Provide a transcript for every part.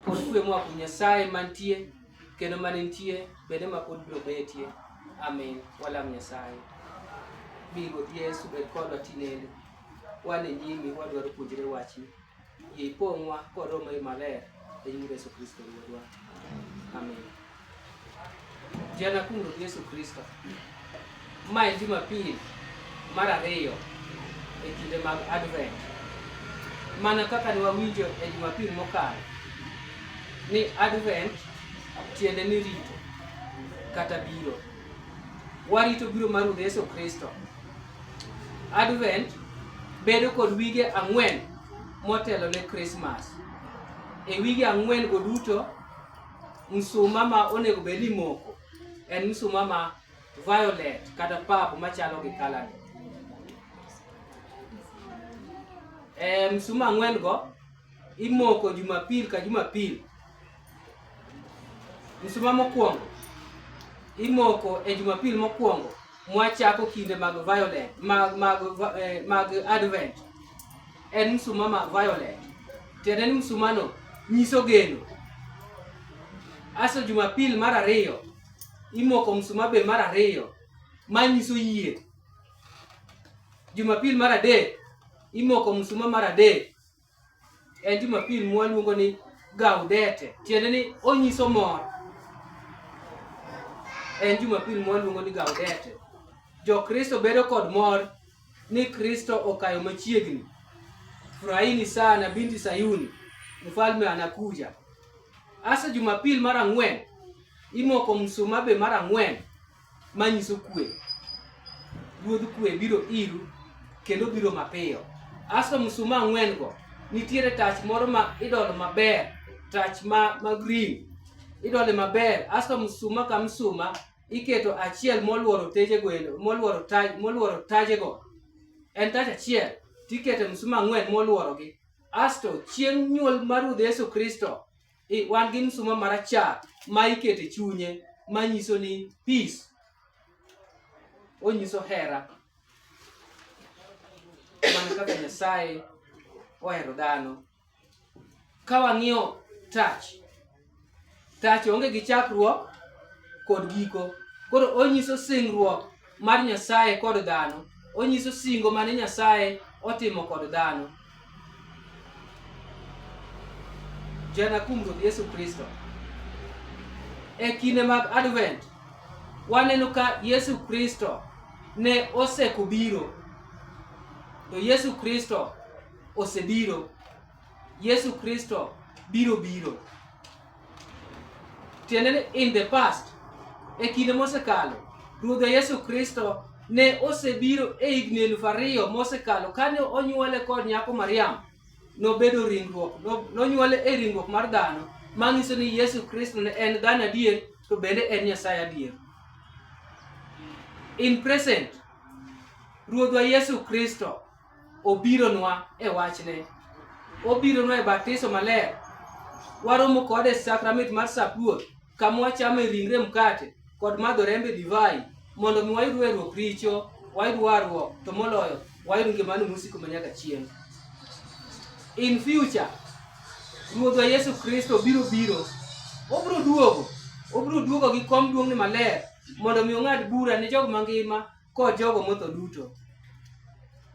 Pod kwe moa kuom Nyasaye mantie kendo manentie bende ma pod biro betie. Amen. Walam Nyasaye. Bi Ruoth Yesu bed kodwa tinende. Wan e nyimi wadwaro puonjre wachni. Yie ipong'wa kod Roho Maler e nying Yesu Kristo Ruodhwa. Amen. Jana kuom Ruoth Yesu Kristo. Ma en Jumapil mar ariyo e kinde mag Advent. Mana kaka ne wawinjo e Jumapil mokalo ni Advent tiende ni rito kata biro. Warito biro mar Ruoth Yesu Kristo. Advent bedo kod wige 4 motelo ne Christmas. E wige 4 go duto msuma ma onego bed ni moko en msuma ma violet kata purple machalo gi color. Msuma 4 go imoko Jumapil ka Jumapil. Msuma mokwongo imoko e Jumapil mokwongo mwachako kinde mag violet mag Advent. En msuma ma violet. Tiende ni msumano nyiso geno. Aso Jumapil mar ariyo imoko msuma be mar ariyo manyiso yie. Jumapil mar adek imoko msuma mar adek. En Jumapil mwaluongo ni Gaudete. Tiende ni onyiso mor. En Jumapil mwaluongo ni Gaudete. Jo Kristo bedo kod mor ni Kristo okayo machiegni. Furahini sana binti Sayuni, mfalme anakuja. Asa Jumapil mar 4 imoko msuma be mar 4 manyiso kwe. Ruodh kwe biro iru kendo biro mapiyo. Asa msuma 4 go nitiere tach moro ma idolo maber, tach ma green. Idole maber. Asa msuma ka msuma iketo achiel moluoro teje gwelo, moluoro taje go. En tach achiel tikete msuma 4 moluoro gi. Asto chieng' nyuol mar Ruoth Yesu Kristo wan gi msuma marachar ma ikete chunye manyiso ni peace. Onyiso hera. Mana kaka Nyasaye ohero dhano. Ka wang'iyo tach onge gi chakruok kod giko. Koro onyiso singruok mar Nyasaye kod dhano. Onyiso singo mane Nyasaye otimo kod dhano. Jana kuom Ruoth Yesu Kristo. E kinde mag Advent waneno ka Yesu Kristo ne osekobiro. To Yesu Kristo osebiro. Yesu Kristo biro. Tiende ni in the past, e kinde mosekalo, Ruoth Yesu Kristo ne osebiro e higni 2000 mosekalo. Kane onyuole kod nyako Mariam, nobedo ringruok, nonyuole e ringruok mar dhano, manyiso ni Yesu Kristo ne en dhano adier, to bende en Nyasaye adier. In present, Ruoth Yesu Kristo obironwa e wachne. Obironwa e batiso maler. Waromo kode e sakrament mar Sapuoth, kama wachame ringre mkate kod madho rembe divai, mondo mi wayud weruok richo, wayud warruok, to moloyo wayud ngimano musiko manyaka chieng'. In future, Ruoth Yesu Kristo biro. Obiro duogo gi kom duong'ne maler, mondo mi ong'ad bura ne jogo mangima kod jogo motho duto.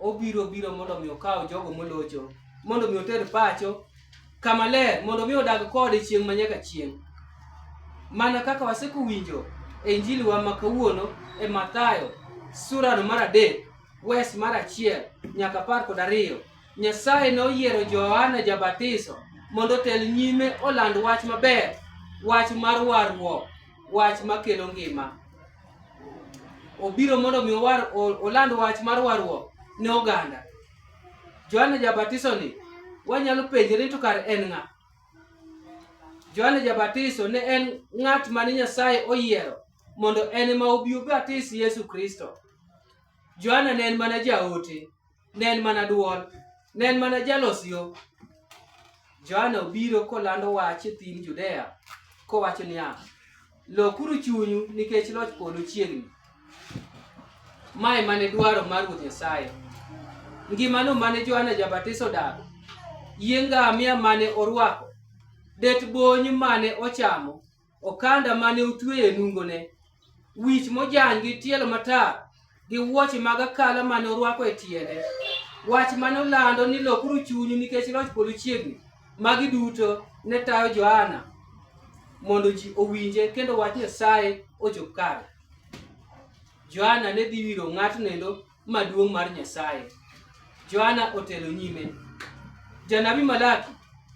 Obiro mondo mi okaw jogo molocho, mondo mi oter pacho kama ler, mondo mi odag kode chieng' manyaka chieng'. Mana kaka wasekowinjo e Injili wa makawuono e Mathayo sura mar 3 wes mar 1 nyaka 12. Nyasaye noyiero Johana Jabatiso mondo otel nyime oland wach maber, wach mar warruok, wach makelo ngima. Obiro mondo mi oland wach mar warruok ne oganda. Johana Jabatiso ni wanyalo penjore ni to kar en ng'a? Johana Jabatiso ne en ng'at mane Nyasaye oyiero mondo en ma obi obatis Yesu Kristo. Johana ne en mana jaote, ne en mana duol, ne en mana jalos yo. Johana obiro kolando wach e thim Judea, kowacho niya, lokuru chunyu nikech loch polo chiegni. Mae mane dwaro mar Ruoth Nyasaye. Ngimano mane Johana Jabatiso dago, yie ngamia mane orwako det bonyi mane ochamo, okanda mane otweyo e nungone, wich mojany gi tielo matar, gi wuoche mag akala mane orwako e tiende, wach mane olando ni lokuru chunyu nikech loch polo chiegni. Magi duto ne tayo Johana mondo ji owinje kendo wach Nyasaye ochop kare. Johana ne dhi wiro ng'at nendo maduong' mar Nyasaye. Johana otelo nyime. Janabi Malaki,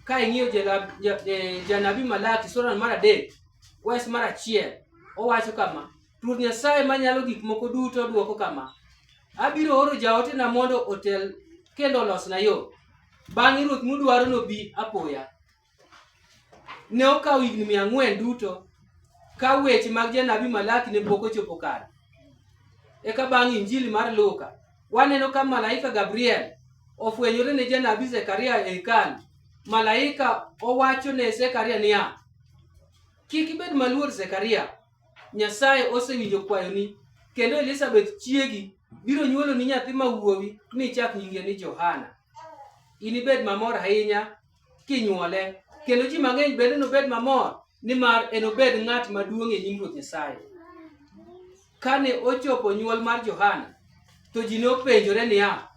ka ing'iyo janabi Malaki sura mar 3 wes mar 1, owacho kama: Ruoth Nyasaye manyalo gik moko duto duoko kama: abiro oro jaotena mondo otel kendo losna yo. Bang'e ruoth mudwaro nobi apoya. Ne okawo higni 400 duto ka weche mag janabi Malaki ne pok ochopo kare. Eka bang' Injili mar Luka waneno ka malaika Gabriel ofwenyore ne janabi Zekaria e hekalu. Malaika owacho ne Zekaria niya: kik ibed maluor Zekaria, Nyasaye osewinjo kwayoni, kendo Elizabeth chiegi biro nyuolo ni nyathi ma wuowi michak nyinge ni Johana. Inibed mamor ahinya kinyuole, kendo ji mang'eny bende nobed mamor, nimar enobed ng'at maduong' e nyim Ruoth Nyasaye. Kane ochopo nyuol mar Johana, to ji nopenjore niya: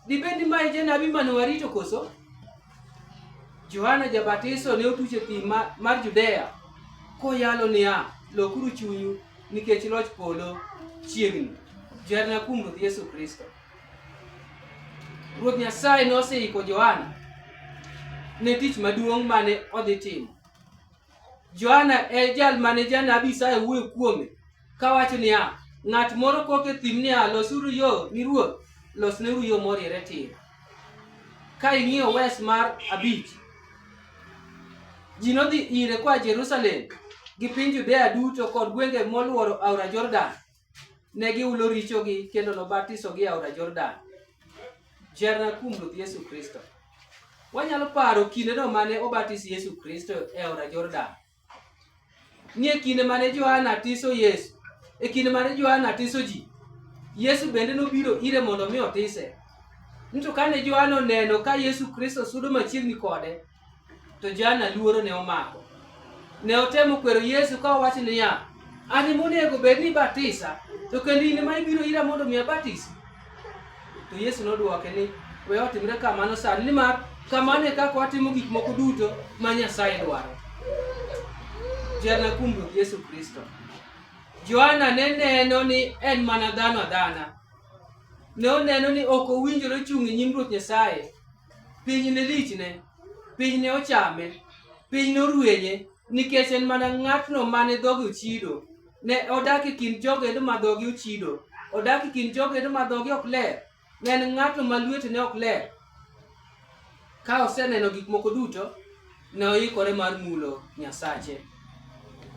dibed ma janabi mane warito koso? Johana Jabatiso ne otuch e thim mar Judea koyalo niya: lokuru chunyu nikech loch polo chiegni. Jerna kuom Ruoth Yesu Kristo. Ruoth Nyasaye noseiko Johana ne tich maduong' mane odhi timo. Johana e jal mane janabi Isaya wuoyo kuome kawacho niya: ng'at moro kok e thim niya, losuru yo ni Ruoth, losneuru yo moriere tir. Ka ing'iyo wes mar 5, ji nodhi ire koa Jerusalem gi piny Judea duto kod gwenge moluoro aora Jordan. Ne giulo richogi kendo nobatisogi e aora Jordan. Jerna kuom Ruoth Yesu Kristo. Wanyalo paro kindeno mane obatis Yesu Kristo e aora Jordan. Ni e kinde mane Johana tiso Yesu, e kinde mane Johana tiso ji, Yesu bende nobiro ire mondo mi otise. Nito kane Johana oneno ka Yesu Kristo sudo machiegni kode, to Johana luoro ne omako. Ne otemo kwero Yesu ka owacho niya: an monego bed ni batisa, to kendo in ma ibiro ira mondo mi abatisi? To Yesu nodwoke ni: we otimre kamano sani, nimar kamano e kaka watimo gik moko duto ma Nyasaye dwaro. Jerna kuom Ruoth Yesu Kristo. Johana ne neno ni en mana dhano adhana. Ne oneno ni ok owinjore chung' e nyim Ruoth Nyasaye. Piny ne lichne, piny ne ochame, piny norwenye, nikech en mana ng'atno mane dhoge ochido. Ne odak e kind jogedo ma dhoge ochido, odak e kind jogedo ma dhoge ok ler. Ne en ng'atno ma lwetene ok ler. Ka oseneno gik moko duto, ne oikore mar mulo Nyasache.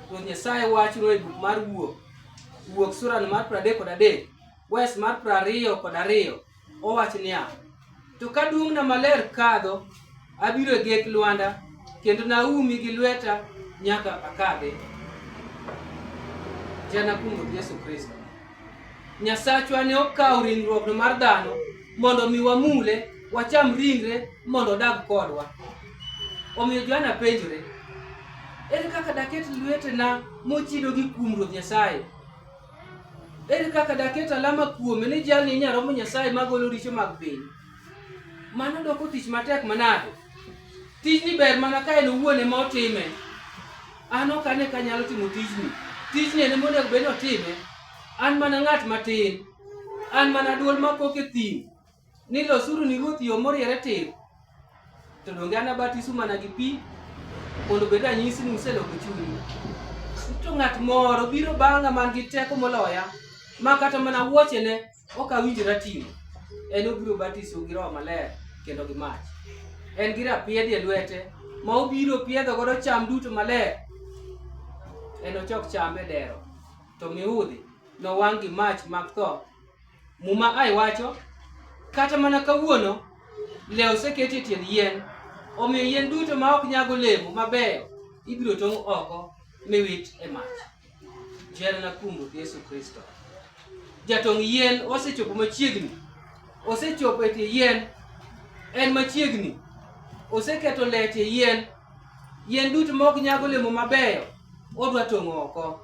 Ruoth Nyasaye wacho e buk mar Wuok sura mar 33 wes mar 22, owacho niya: to ka duong'na maler kadho, abiro e gek lwanda, kendo naumi gi lweta nyaka akadhe. Jerna kuom Ruoth Yesu Kristo. Nyasachwa ne okawo ringruokno mar dhano mondo mi wamule, wacham ringre mondo odag kodwa. Omiyo Johana penjore: ere kaka daket lwetena mochido gi kum Ruoth Nyasaye? Ere kaka daket alama kuome ni jalni nyaromo Nyasaye magolo richo mag piny? Mano doko tich matek manade. Tijni ber mana ka en owuon ema otime. An ok ane ka nyalo timo tijni. Tijni en monego bed ni otime. An mana ng'at matin. An mana duol makok e thim ni losuru ni Ruoth yo moriere tir. To donge an abatisu mana gi pi mondo bed ranyisi ni useloko chunyu. To ng'at moro biro bang'a man gi teko moloya, ma kata mana wuochene ok awinjora ting'o. En obiro batisu gi Roho Maler kendo gi mach. En gi rapiedhi e lwete ma obiro piedho godo cham duto maler. En ochok chambe dero, to miudhi nowang' gi mach mag tho. Muma ai wacho: kata mana kawuono lew oseketi e tiend yien, omiyo yien duto ma ok nyago olemo mabeyo ibiro tong' oko miwit e mach. Jerna kuom Ruoth Yesu Kristo. Jatong' yien osechopo machiegni, osechopo e tie yien, en machiegni, oseketo lete yien. Yien duto mok nyago olemo mabeyo odwa tong'o oko.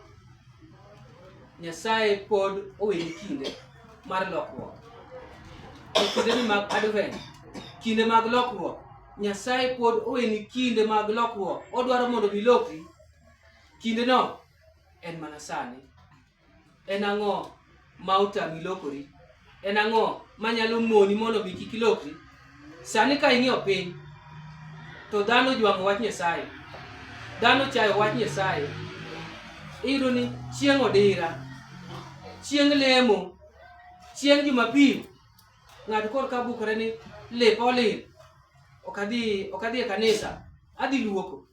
Nyasaye pod oweni kinde mar lokruok. Kinde mag Advent, kinde mag lokruok, Nyasaye pod oweni kinde mag lokruok. Odwaro mondo bilokri. Kinde no en mana sani. En ang'o ma otami lokori? En ang'o manyalo moni mondo bi kik ilokri? Sani ka ing'iyo piny, to dhano jwang'o wach Nyasaye. Dhano chayo wach Nyasaye. Iyudo ni chieng' odira, chieng' lemo, chieng' Jumapil, ng'ato kor ka bukore ni lepa olil, ok adhi e kanisa, adhi luoko.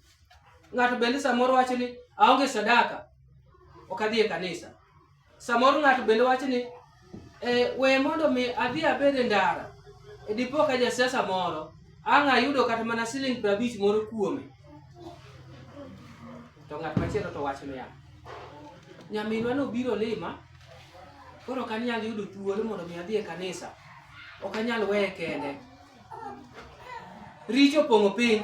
Ng'ato bende samoro wacho ni aonge sadaka, ok adhi e kanisa. Samoro ng'ato bende wacho ni we mondo mi adhi abed e ndara, dipo ka jasiasa moro ang' ayudo kata mana siling 50 moro kuome. To ng'at machielo to wacho niya, nyaminwa nobiro lima, koro ok anyal yudo thuolo mondo mi adhi e kanisa, ok anyal weye kende. Richo opong'o piny,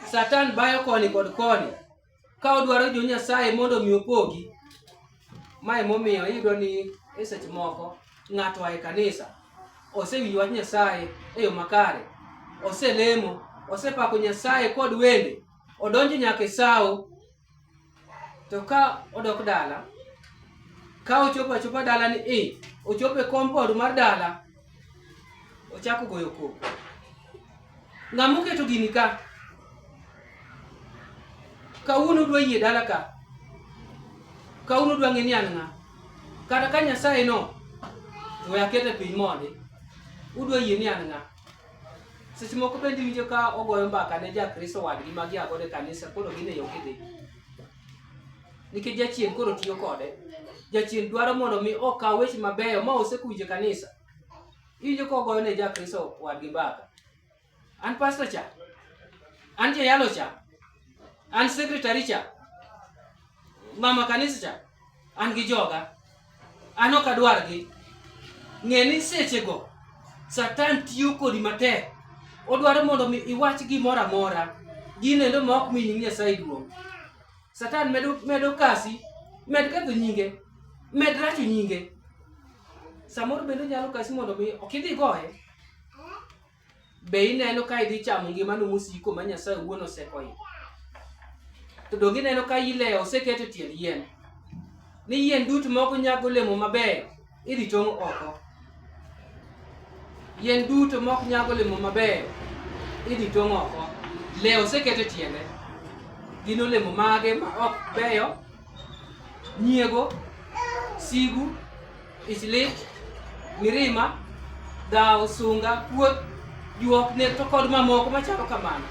Satan bayo koni kod koni ka odwaro jo Nyasaye mondo mi opogi. Ma emomiyo iyudo ni e seche moko ng'ato ae kanisa osewinjo wach Nyasaye e yo makare, oselemo, osepako Nyasaye kod wende, odonjo nyaka e sawo. To ka odok dala, ka ochopo dala ni ochopo e compound mar dala, ochako goyo koko. Ng'ama oketo gini ka? Kawuono udwa yie dala ka? Kawuono udwa ng'e ni an ng'a? Kata ka Nyasaye no we akete piny mondi, udwa yie ni an ng'a? Seche moko bende winjo ka ogoyo mbaka ne jakristo wadgi ma gia godo e kanisa, koro gin e yo kidhi. Nikech jachien koro tiyo kode. Jachien dwaro mondo mi okaw weche mabeyo ma osekuwinjo e kanisa. Iwinjo ka ogoyo ne jakristo wadgi mbaka. An pastor cha, an jayalo cha, an secretary cha, mama kanisa cha, an gi joga, an ok adwargi. Ng'e ni sechego Satan tiyo kodi matek. Odwaro mondo mi iwach gimoro amora, ginendo ma ok mi nying Nyasaye duong'. Satan medo kasi, med ketho nyinge, med racho nyinge. Samoro bende nyalo kasi mondo mi ok idhi goye. Be ineno ka idhi chamo ngimano mosiko ma Nyasaye wuon osekoyo. To donge ineno ka ilewo oseketo tiend yien. Ni yien duto moko nyago olemo mabeyo, idhi tong' oko. Yien duto mok nyago olemo mabeyo, idhi tong' oko. Lewo oseketo tiende. Gin olemo mage ma ok beyo? Nyiego, sigu, ichlit, mirima, dhawo, sunga, kuoth, juok, nek to kod mamoko machalo kamano.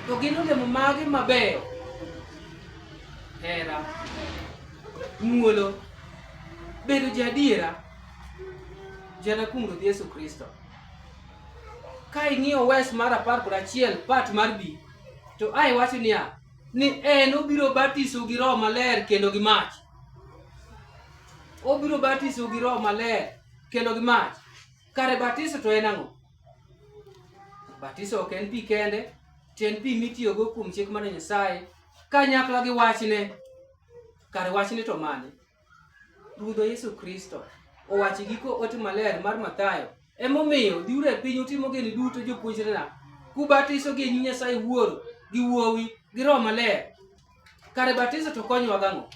To gin olemo mage mabeyo? Hera, muolo, bedo jadiera, janakum Ruoth Yesu Kristo. Ka ing'iyo wes mar 11 part mar B, to ai wacho niya, ni en obiro batiso gi Roho Maler kendo gi mach. Obiro batiso gi Roho Maler kendo gi mach. Kare batiso to en ang'o? Batiso ok en pi kende, to en pi mitiyogo kuom chik mar Nyasaye kanyakla gi wachne. Kare wachne to mane? Ruoth Yesu Kristo owacho giko ote maler mar Mathayo. Emomiyo dhiuru e piny utimo gini duto jopuonjrena, kubatiso gi nying Nyasaye Wuoro gi Wuowi gi Roho Maler. Kare batiso to konyowa gang'o?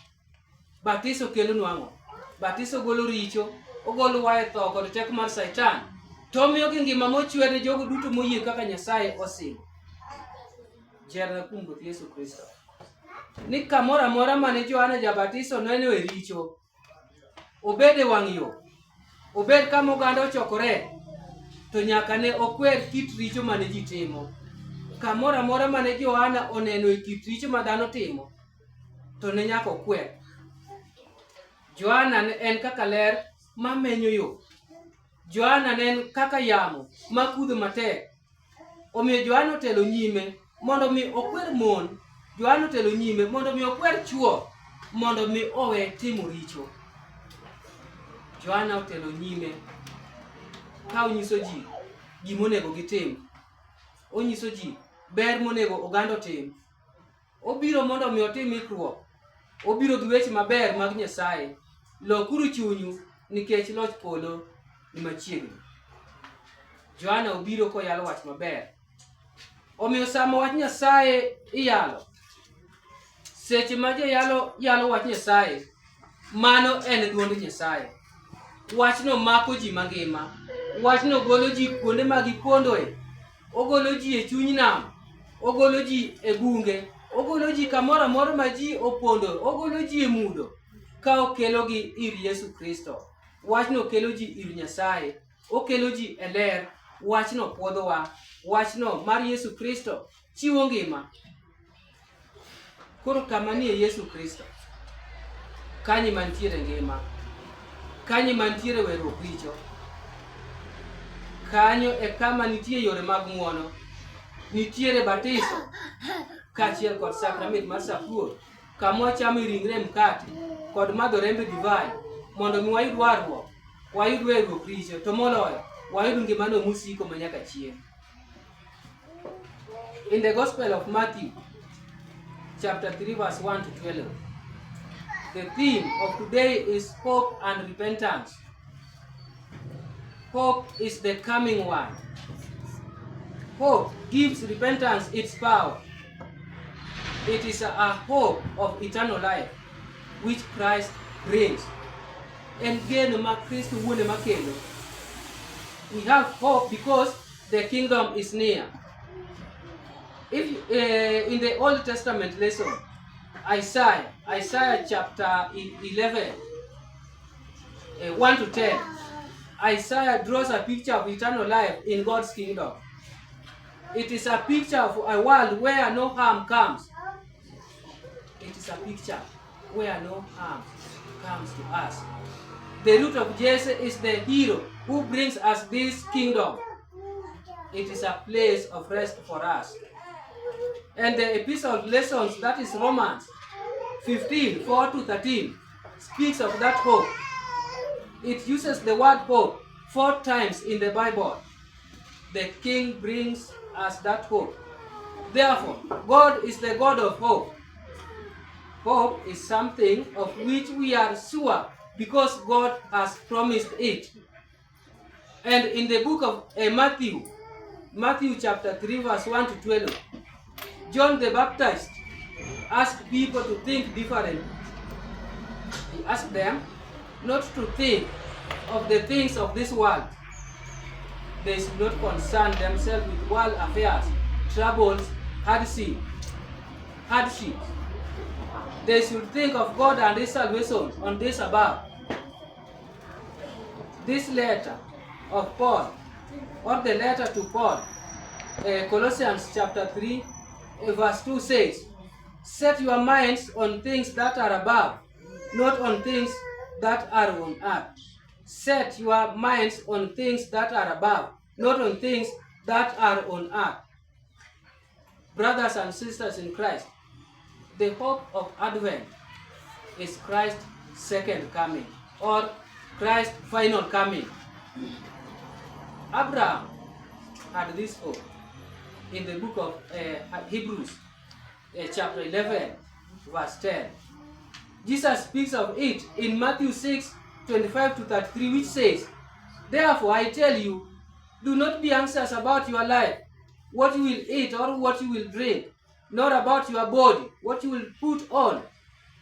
Batiso kelonwa ang'o? Batiso golo richo, ogolo wa e tho kod teko mar Satan, to omiyo gi ngima mochwer ne jogo duto moyie kaka Nyasaye osingo. Jerna kuom Ruoth Yesu Kristo. Ni kamoro amora mane Johana Jabatiso neno e richo, obed e wang' yo, obed kama oganda ochokore, to nyaka ne okwer kit richo mane ji timo. Kamoro amora mane Johana oneno e kit richo ma dhano timo, to ne nyaka okwer. Johana ne en kaka ler ma menyo yo. Johana ne en kaka yamo ma kudho matek. Omiyo Johana otelo nyime mondo mi okwer mon. Johana otelo nyime mondo mi okwer chuo, mondo mi owe timo richo. Johana otelo nyime ka onyiso ji gimonego gitim. Onyiso ji ber monego oganda tim. Obiro mondo mi otim ikruok. Obiro gi weche maber mag Nyasaye. Lokuru chunyu nikech loch polo ni machiegni. Johana obiro koyalo wach maber. Omiyo sama wach Nyasaye iyalo, seche ma yalo wach Nyasaye, mano en duond Nyasaye. Wachno mako ji mangima. Wachno golo ji kuonde ma gipondoe. Ogolo ji e chuny nam. Ogolo ji e bunge. Ogolo ji kamoro amora ma ji opondo. Ogolo ji e mudho ka okelogi ir Yesu Kristo. Wachno kelo ji ir Nyasaye. Okelo ji e ler. Wachno puodhowa. Wachno mar Yesu Kristo chiwo ngima. Koro kama nie Yesu Kristo, kanyi mantiere ngima, kanyi mantiere weruok richo, kanyo e kama nitie yore mag ng'uono, nitiere batiso kaachiel kod sakramenti mar sapuo, kama wachamo ringre mkate kod madho rembe divai mondo mi wayud warruok, wayud weruok richo, to moloyo wayud ngimano musiko manyaka chieng'. In the Gospel of Matthew, chapter 3, verse 1 to 12, the theme of today is hope and repentance. Hope is the coming one. Hope gives repentance its power. It is a hope of eternal life which Christ brings. And again, Christ wuone makelo. We have hope because the kingdom is near. If in the Old Testament lesson, Isaiah chapter 11, 1 to 10, Isaiah draws a picture of eternal life in God's kingdom. It is a picture of a world where no harm comes. It is a picture where no harm comes to us. The root of Jesse is the hero who brings us this kingdom. It is a place of rest for us. And the epistle lessons, that is Romans 15, 4 to 13, speaks of that hope. It uses the word hope 4 times in the Bible. The King brings us that hope. Therefore, God is the God of hope. Hope is something of which we are sure because God has promised it. And in the book of Matthew chapter 3, verse 1 to 12, John the Baptist asked people to think differently. He asked them not to think of the things of this world. They should not concern themselves with world affairs, troubles, hardships. They should think of God and His salvation on this above. This letter of Paul, or the letter to Paul, Colossians chapter 3, verse 2 says, set your minds on things that are above, not on things that are on earth. Set your minds on things that are above, not on things that are on earth. Brothers and sisters in Christ, the hope of Advent is Christ's second coming, or Christ's final coming. Abraham had this hope in the book of Hebrews, chapter 11, verse 10. Jesus speaks of it in Matthew 6, 25 to 33, which says, therefore I tell you, do not be anxious about your life, what you will eat or what you will drink, nor about your body, what you will put on.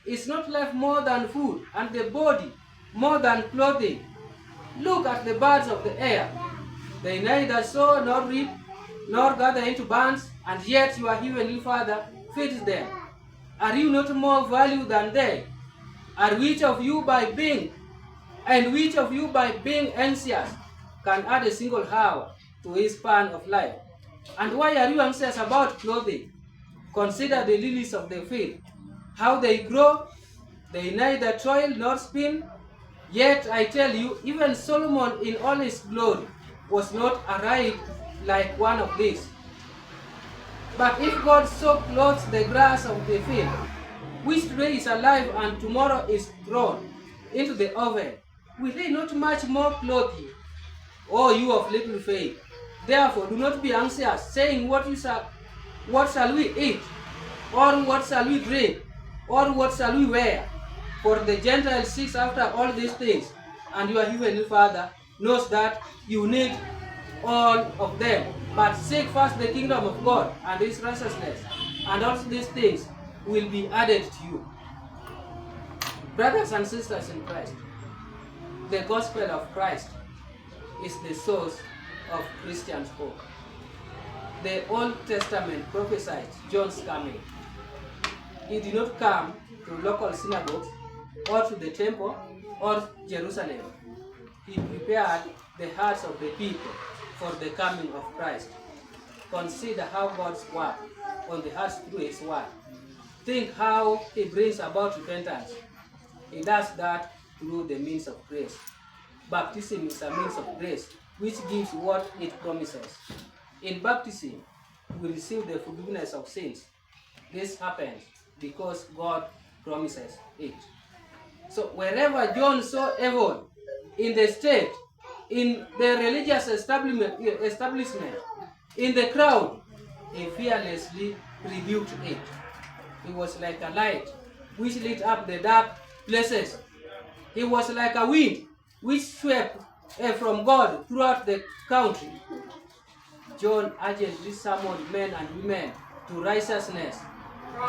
Is not life more than food, and the body more than clothing? Look at the birds of the air. They neither sow nor reap, nor gather into barns, and yet your heavenly Father feeds them. Are you not more valuable than they? Are which of you by being anxious can add a single hour to his span of life? And why are you anxious about clothing? Consider the lilies of the field, how they grow. They neither toil nor spin. Yet I tell you, even Solomon in all his glory was not arrayed like one of these. But if God so clothes the grass of the field, which today is alive and tomorrow is thrown into the oven, will He not much more clothe you, O you of little faith? Therefore do not be anxious, saying what what shall we eat? Or what shall we drink? Or what shall we wear? For the Gentiles seek after all these things, and your heavenly Father knows that you need all of them. But seek first the kingdom of God and his righteousness, and all these things will be added to you. Brothers and sisters in Christ, the gospel of Christ is the source of Christians' hope. The Old Testament prophesied John's coming. He did not come to local synagogues or to the temple or Jerusalem. He prepared the hearts of the people for the coming of Christ. Consider how God's work on the hearts through his word. Think how he brings about repentance. He does that through the means of grace. Baptism is a means of grace which gives what it promises. In baptism, we receive the forgiveness of sins. This happens because God promises it. So wherever John saw evil in the state, in the religious establishment, in the crowd, he fearlessly rebuked it. He was like a light which lit up the dark places. He was like a wind which swept from God throughout the country. John urgently summoned men and women to righteousness.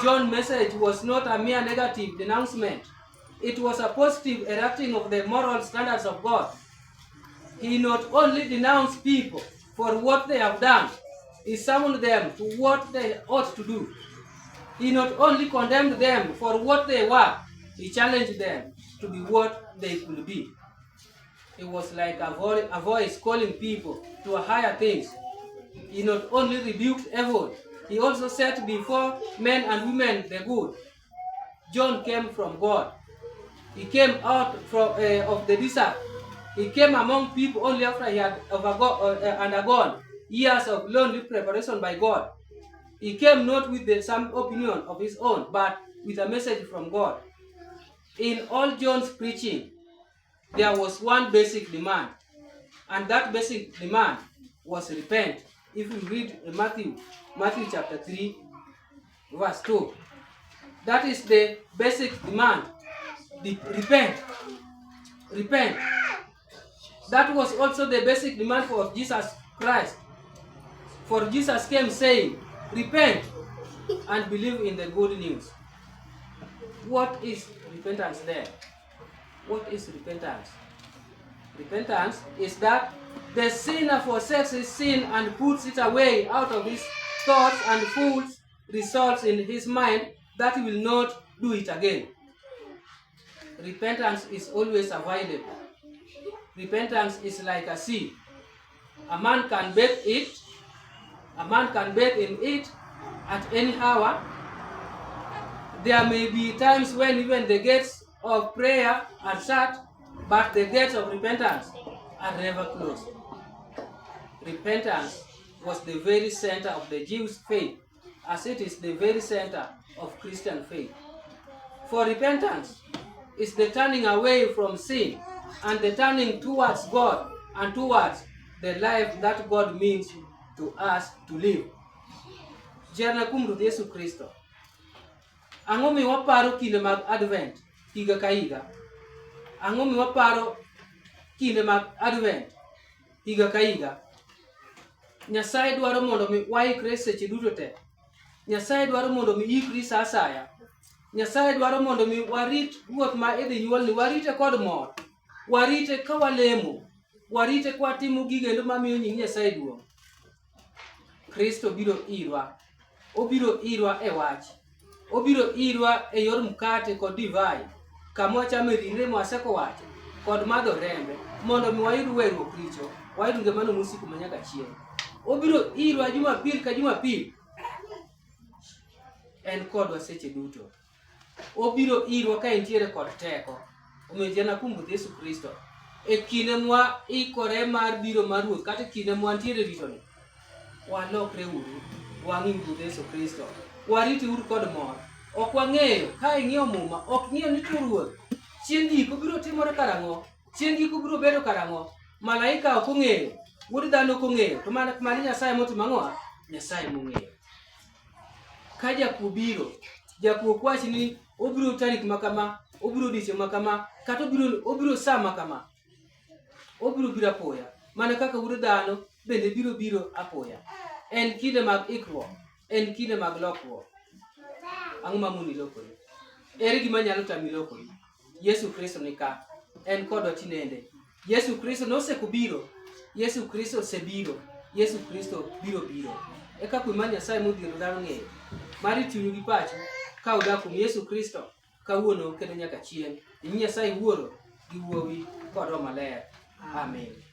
John's message was not a mere negative denouncement. It was a positive erecting of the moral standards of God. He not only denounced people for what they have done, he summoned them to what they ought to do. He not only condemned them for what they were, he challenged them to be what they could be. It was like a voice calling people to higher things. He not only rebuked evil, he also set before men and women the good. John came from God. He came out of the desert. He came among people only after he had undergone years of lonely preparation by God. He came not with some opinion of his own, but with a message from God. In all John's preaching, there was one basic demand, and that basic demand was repent. If you read Matthew chapter 3, verse 2, that is the basic demand. Repent. Repent. That was also the basic demand for Jesus Christ. For Jesus came saying, repent and believe in the good news. What is repentance then? What is repentance? Repentance is that the sinner forsakes his sin and puts it away out of his thoughts and fully resolves in his mind that he will not do it again. Repentance is always available. Repentance is like a sea. A man can bathe it. A man can bathe in it at any hour. There may be times when even the gates of prayer are shut, but the gates of repentance are never closed. Repentance was the very center of the Jewish faith, as it is the very center of Christian faith. For repentance is the turning away from sin and the turning towards God and towards the life that God means to us to live. Jerna kumru Yesu Kristo. Ang'o mi waparo kinde mag Advent higa ka higa? Ang'o mi waparo kinde mag Advent higa ka higa? Nyasaye dwaro mondo mi waikre seche duto te. Nyasaye dwaro mondo mi ikri sa asaya. Nyasaye dwaro mondo mi warit ruoth ma idhi nyuolni, warite kod mor. Warite ka walemo. Warite ka watimo gigendo mamiyo nying Nyasaye duong'. Kristo biro irwa. Obiro irwa e wach. Obiro irwa e yor mkate kod divai, kama wachame ringre mwaseko wacho, kod madho rembe, mondo mi wayud weruok richo, wayud ngimano mosiko manyaka chieng'. Obiro irwa Jumapil ka Jumapil, en kodwa seche duto. Obiro irwa ka entiere kod teko. Omiyo jana kuom Ruoth Yesu Kristo, e kinde mwa ikore mar biro mar Ruoth, kata kinde mwa ntiere ritoni, walokre uru, wang'im Ruoth Yesu Kristo. Wariti uru kod mor. Ok wang'eyo ka ing'iyo muma, ok ng'iyo ni to Ruoth chieng' giko biro timore karang'o, chieng' giko biro bedo karang'o. Malaika ok ong'eyo, wuod dhano ok ong'eyo, to mana Nyasaye motimo ang'o? Nyasaye mong'eyo. ka jakuo biro, jakuo kwachi ni obiro tarik makama, obiro diche makama, kata obiro saa makama, obiro biro apoya, mana kaka wuod dhano bende biro apoya. En kinde mag ikruok, en kinde mag lokruok. Ang'o mamoni lokore? Ere gima nyalo tami lokore? Yesu Kristo ni ka, en kodwa tinende. Yesu Kristo noseko biro, Yesu Kristo osebiro, Yesu Kristo biro. Eka kwe mar Nyasaye modhiero dhano ng'eyo, mar tiyo gi pachi ka udak kuom Yesu Kristo kawuono kendo nyaka chieng'. Nying Nyasaye Wuoro gi Wuowi kod Roho Maler. Amen.